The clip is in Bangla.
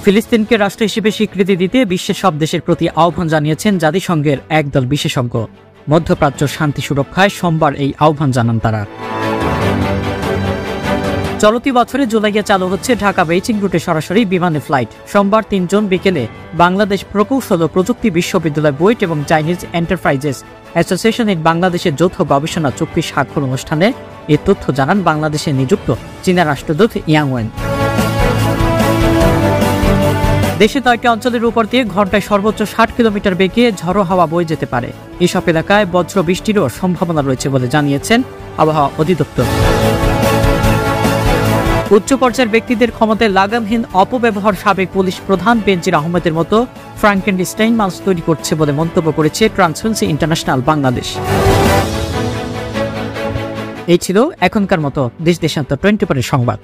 ফিলিস্তিনকে রাষ্ট্র হিসেবে স্বীকৃতি দিতে বিশ্বের সব দেশের প্রতি আহ্বান জানিয়েছেন জাতিসংঘের একদল বিশেষজ্ঞ। মধ্যপ্রাচ্য শান্তি সুরক্ষায় সোমবার এই আহ্বান জানান তারা। চলতি বছরে জুলাইয়ে চালু হচ্ছে ঢাকা বেইজিং রুটে সরাসরি বিমানে ফ্লাইট। সোমবার ৩ জুন বিকেলে বাংলাদেশ প্রকৌশল ও প্রযুক্তি বিশ্ববিদ্যালয় বুয়েট এবং চাইনিজ এন্টারপ্রাইজেস অ্যাসোসিয়েশন ইন বাংলাদেশের যৌথ গবেষণা চুক্তি স্বাক্ষর অনুষ্ঠানে এ তথ্য জানান বাংলাদেশে নিযুক্ত চীনা রাষ্ট্রদূত ইয়াং ওয়েন। দেশে ৯টি অঞ্চলের উপর দিয়ে ঘন্টায় সর্বোচ্চ ৬০ কিলোমিটার বেগে ঝড়ো হাওয়া বয়ে যেতে পারে। এসব এলাকায় বজ্র বৃষ্টিরও সম্ভাবনা রয়েছে বলে জানিয়েছেন আবহাওয়া অধিদপ্তর। উচ্চ পর্যায়ের ব্যক্তিদের ক্ষমতায় লাগামহীন অপব্যবহার সাবেক পুলিশ প্রধান বেনজির আহমেদের মতো ফ্রাঙ্কেনস্টাইন মানুষ তৈরি করছে বলে মন্তব্য করেছে ট্রান্সপারেন্সি ইন্টারন্যাশনাল বাংলাদেশ। এই ছিল এখনকার মতো দেশ দেশান্তর 24 সংবাদ।